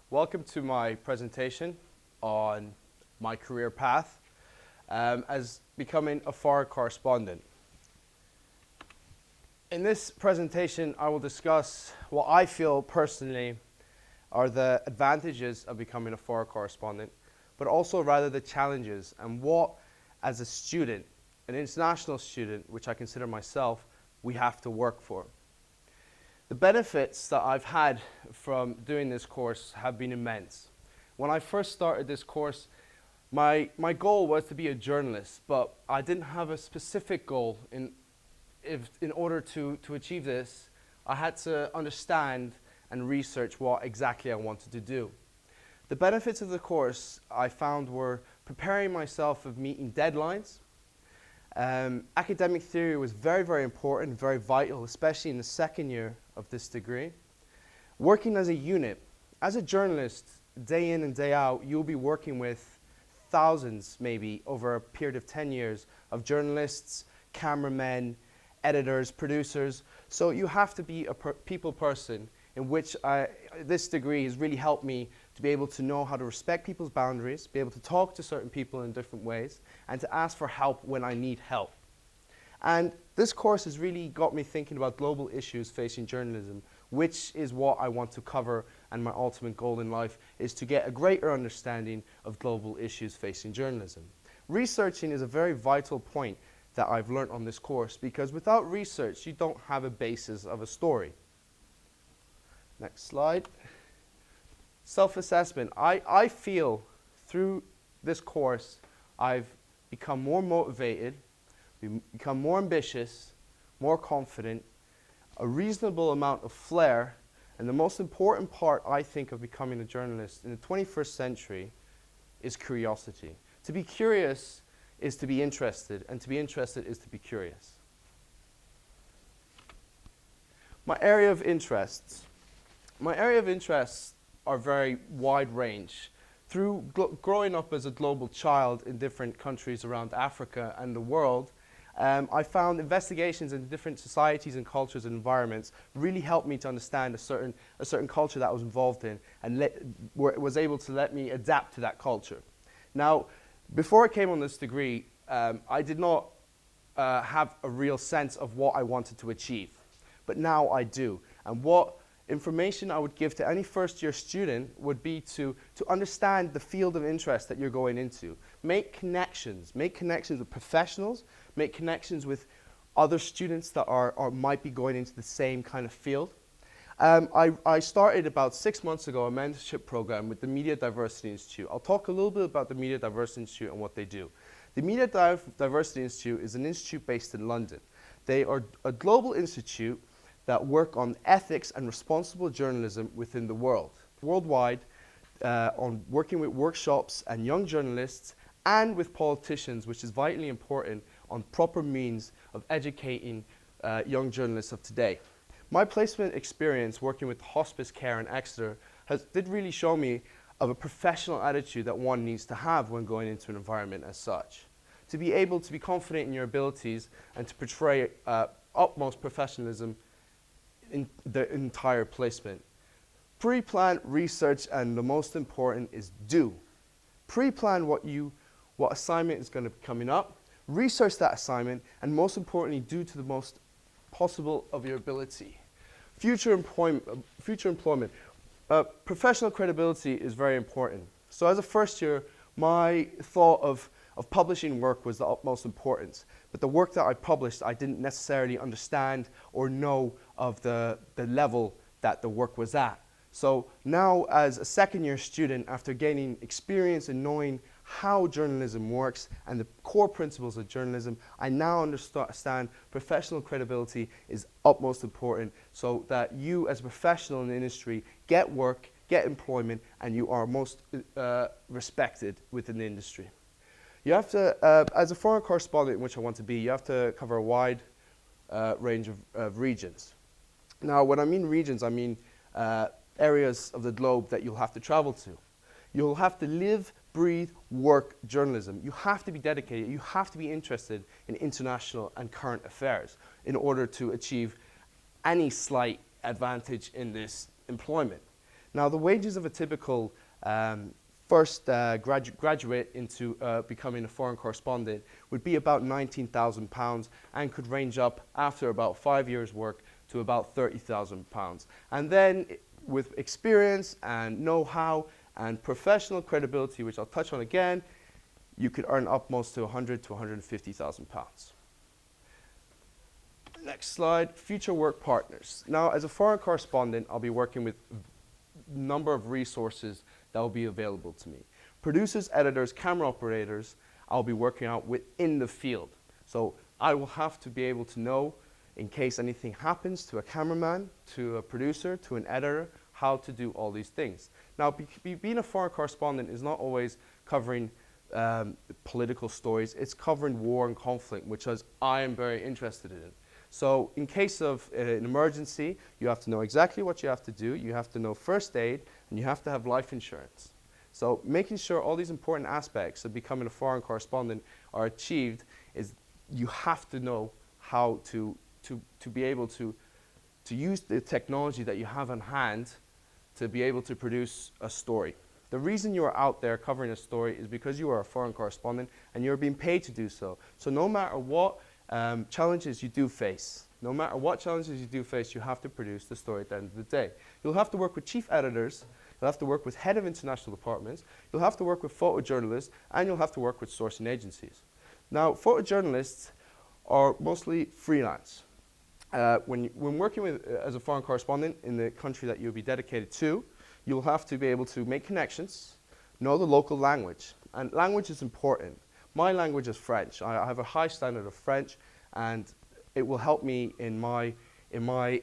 Welcome to my presentation on my career path as becoming a foreign correspondent. In this presentation, I will discuss what I feel personally are the advantages of becoming a foreign correspondent, but also rather the challenges and what, as a student, an international student, which I consider myself, we have to work for. The benefits that I've had from doing this course have been immense. When I first started this course, my goal was to be a journalist, but I didn't have a specific goal. In order to achieve this, I had to understand and research what exactly I wanted to do. The benefits of the course I found were preparing myself of meeting deadlines. Academic theory was very, very important, very vital, especially in the second year of this degree. Working as a unit. As a journalist, day in and day out, you'll be working with thousands, maybe, over a period of 10 years, of journalists, cameramen, editors, producers. So you have to be a people person, in which this degree has really helped me to be able to know how to respect people's boundaries, be able to talk to certain people in different ways, and to ask for help when I need help. And this course has really got me thinking about global issues facing journalism, which is what I want to cover, and my ultimate goal in life is to get a greater understanding of global issues facing journalism. Researching is a very vital point that I've learned on this course, because without research, you don't have a basis of a story. Next slide. Self-assessment. I feel through this course, I've become more motivated, become more ambitious, more confident, a reasonable amount of flair, and the most important part, I think, of becoming a journalist in the 21st century is curiosity. To be curious is to be interested, and to be interested is to be curious. My area of interests. My area of interests are very wide range. Through growing up as a global child in different countries around Africa and the world, I found investigations into different societies and cultures and environments really helped me to understand a certain culture that I was involved in, and was able to let me adapt to that culture. Now, before I came on this degree, I did not have a real sense of what I wanted to achieve, but now I do. And what information I would give to any first-year student would be to understand the field of interest that you're going into. Make connections with professionals, make connections with other students that might be going into the same kind of field. I started about 6 months ago a mentorship program with the Media Diversity Institute. I'll talk a little bit about the Media Diversity Institute and what they do. The Media Diversity Institute is an institute based in London. They are a global institute that work on ethics and responsible journalism within the world. Worldwide, on working with workshops and young journalists and with politicians, which is vitally important, on proper means of educating young journalists of today. My placement experience working with hospice care in Exeter did really show me of a professional attitude that one needs to have when going into an environment as such. To be able to be confident in your abilities and to portray utmost professionalism in the entire placement. Pre-plan, research, and the most important is do. Pre-plan what assignment is going to be coming up, research that assignment, and most importantly, do to the most possible of your ability. Future employment. Professional credibility is very important. So as a first year, my thought of publishing work was the utmost importance. But the work that I published, I didn't necessarily understand or know of the level that the work was at. So now as a second year student, after gaining experience and knowing how journalism works and the core principles of journalism, I now understand professional credibility is utmost important, so that you as a professional in the industry get work, get employment, and you are most respected within the industry. You have to, as a foreign correspondent, which I want to be, you have to cover a wide range of regions. Now, when I mean regions, I mean areas of the globe that you'll have to travel to. You'll have to live, breathe, work journalism. You have to be dedicated. You have to be interested in international and current affairs in order to achieve any slight advantage in this employment. Now, the wages of a typical first graduate into becoming a foreign correspondent would be about £19,000 and could range up after about 5 years' work to about £30,000. And then with experience and know-how and professional credibility, which I'll touch on again, you could earn up most to £100,000 to £150,000. Next slide, future work partners. Now, as a foreign correspondent, I'll be working with a number of resources that will be available to me. Producers, editors, camera operators, I'll be working out within the field. So I will have to be able to know, in case anything happens to a cameraman, to a producer, to an editor, how to do all these things. Now, being a foreign correspondent is not always covering political stories. It's covering war and conflict, which I am very interested in. So in case of an emergency, you have to know exactly what you have to do. You have to know first aid, and you have to have life insurance. So making sure all these important aspects of becoming a foreign correspondent are achieved is you have to know how to be able to use the technology that you have on hand to be able to produce a story. The reason you are out there covering a story is because you are a foreign correspondent and you're being paid to do so. So no matter what challenges you do face, you have to produce the story at the end of the day. You'll have to work with chief editors, you'll have to work with head of international departments, you'll have to work with photojournalists, and you'll have to work with sourcing agencies. Now, photojournalists are mostly freelance. When working as a foreign correspondent in the country that you'll be dedicated to, you'll have to be able to make connections, know the local language, and language is important. My language is French. I have a high standard of French, and it will help me in my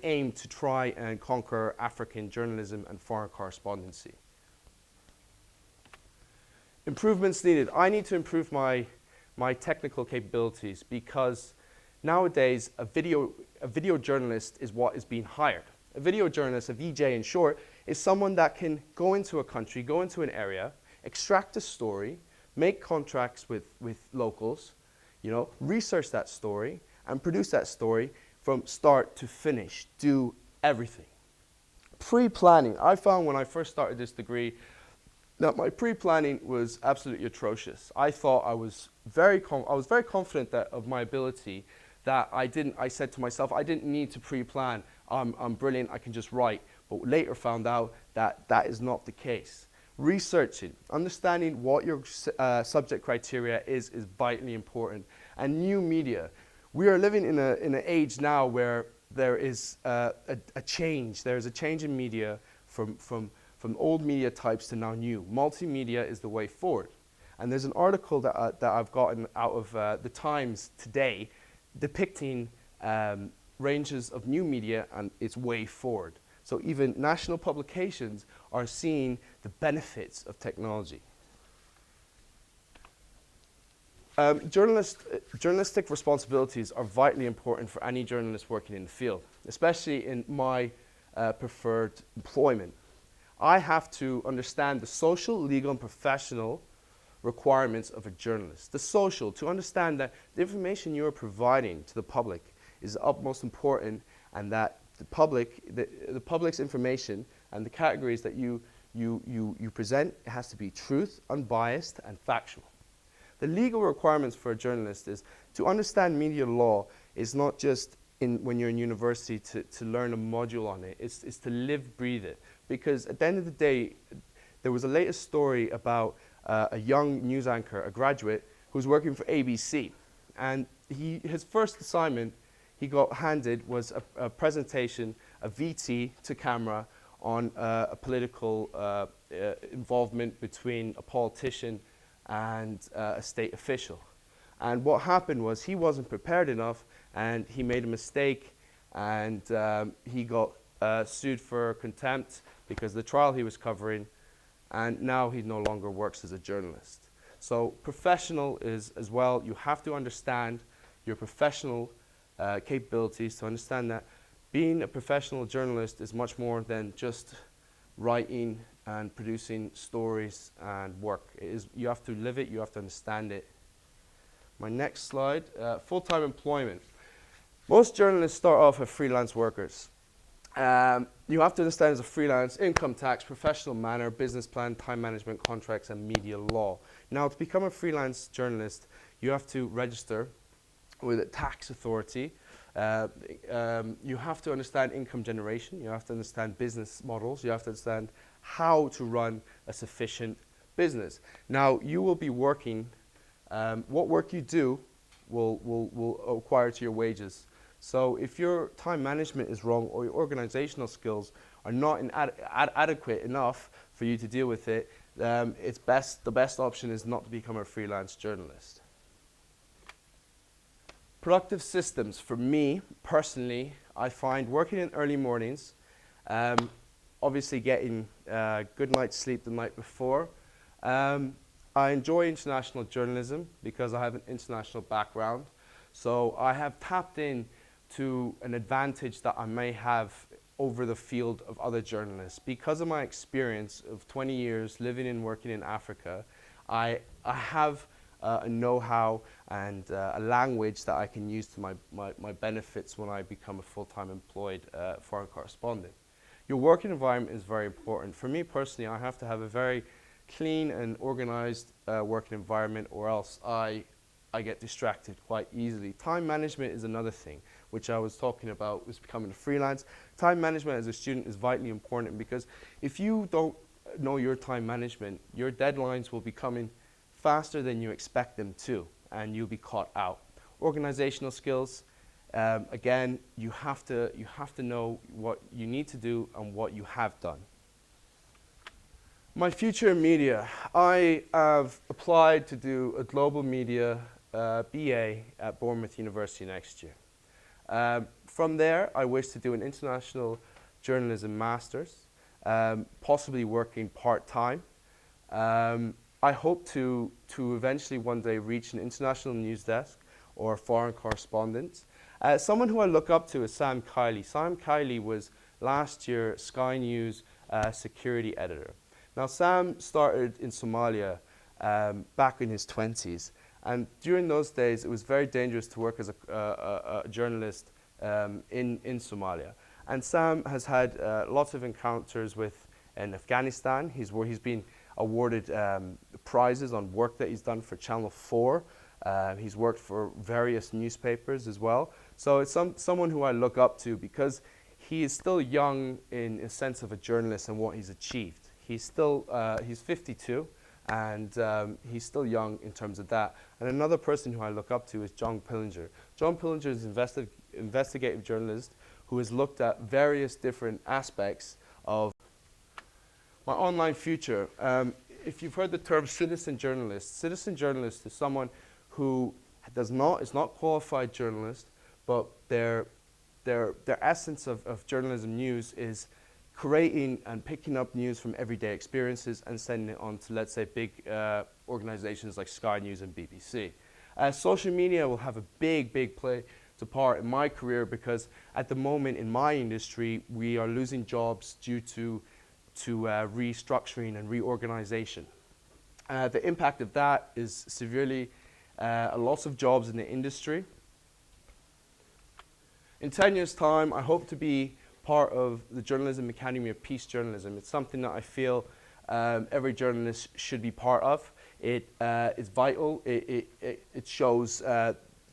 aim to try and conquer African journalism and foreign correspondency. Improvements needed. I need to improve my technical capabilities because nowadays a video journalist is what is being hired. A video journalist, a VJ in short, is someone that can go into a country, go into an area, extract a story, make contracts with locals, research that story, and produce that story from start to finish, do everything. Pre-planning. I found when I first started this degree that my pre-planning was absolutely atrocious. I thought I was very confident of my ability that I said to myself, I didn't need to pre-plan. I'm brilliant, I can just write. But later found out that that is not the case. Researching, understanding what your subject criteria is vitally important. And new media. We are living in an age now where there is a change. There is a change in media from old media types to now new. Multimedia is the way forward. And there's an article that I've gotten out of the Times today depicting ranges of new media and its way forward. So even national publications are seeing the benefits of technology. Journalistic responsibilities are vitally important for any journalist working in the field, especially in my preferred employment. I have to understand the social, legal, and professional requirements of a journalist. The social, to understand that the information you are providing to the public is utmost important, and that the public's information and the categories that you present has to be truth, unbiased, and factual. The legal requirements for a journalist is to understand media law is not just when you're in university to learn a module on it. It's to live, breathe it. Because at the end of the day, there was a latest story about a young news anchor, a graduate, who's working for ABC. And his first assignment he got handed was a presentation, a VT to camera on a political involvement between a politician and a state official. And what happened was he wasn't prepared enough, and he made a mistake, and he got sued for contempt because the trial he was covering, and now he no longer works as a journalist. So professional is as well, you have to understand your professional capabilities to understand that being a professional journalist is much more than just writing and producing stories and work. You have to live it, you have to understand it. My next slide, full-time employment. Most journalists start off as freelance workers. You have to understand as a freelance income tax, professional manner, business plan, time management, contracts, and media law. Now, to become a freelance journalist, you have to register with a tax authority. You have to understand income generation. You have to understand business models. You have to understand how to run a sufficient business. Now, you will be working. What work you do will acquire to your wages. So if your time management is wrong or your organizational skills are not adequate enough for you to deal with it, the best option is not to become a freelance journalist. Productive systems, for me personally, I find working in early mornings, obviously getting a good night's sleep the night before. I enjoy international journalism because I have an international background. So I have tapped in to an advantage that I may have over the field of other journalists. Because of my experience of 20 years living and working in Africa, I have a know-how and a language that I can use to my benefits when I become a full-time employed foreign correspondent. Your working environment is very important. For me personally, I have to have a very clean and organized working environment, or else I get distracted quite easily. Time management is another thing, which I was talking about was becoming a freelance. Time management as a student is vitally important because if you don't know your time management, your deadlines will be coming faster than you expect them to, and you'll be caught out. Organizational skills, again, you have to know what you need to do and what you have done. My future in media, I have applied to do a global media BA at Bournemouth University next year. From there, I wish to do an international journalism master's, possibly working part-time. I hope to eventually one day reach an international news desk or foreign correspondent. Someone who I look up to is Sam Kiley. Sam Kiley was last year Sky News security editor. Now, Sam started in Somalia back in his 20s. And during those days, it was very dangerous to work as a journalist in Somalia. And Sam has had lots of encounters in Afghanistan. He's been awarded prizes on work that he's done for Channel 4. He's worked for various newspapers as well. So it's someone who I look up to because he is still young in a sense of a journalist and what he's achieved. He's 52. And he's still young in terms of that. And another person who I look up to is John Pillinger. John Pillinger is an investigative journalist who has looked at various different aspects of my online future. If you've heard the term citizen journalist is someone who is not qualified journalist, but their essence of journalism news is creating and picking up news from everyday experiences and sending it on to, let's say, big organizations like Sky News and BBC. Social media will have a big part in my career because at the moment in my industry, we are losing jobs due to restructuring and reorganization. The impact of that is severely a loss of jobs in the industry. In 10 years' time, I hope to be part of the Journalism Academy of Peace Journalism. It's something that I feel every journalist should be part of. It is vital. It shows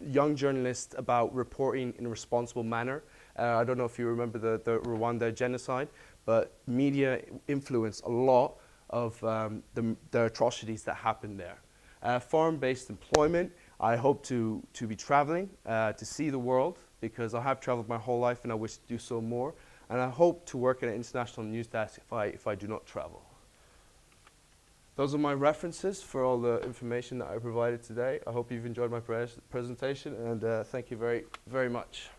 young journalists about reporting in a responsible manner. I don't know if you remember the Rwanda genocide, but media influenced a lot of the atrocities that happened there. Foreign-based employment, I hope to be traveling to see the world, because I have traveled my whole life and I wish to do so more. And I hope to work at an international news desk if I do not travel. Those are my references for all the information that I provided today. I hope you've enjoyed my presentation, and thank you very much.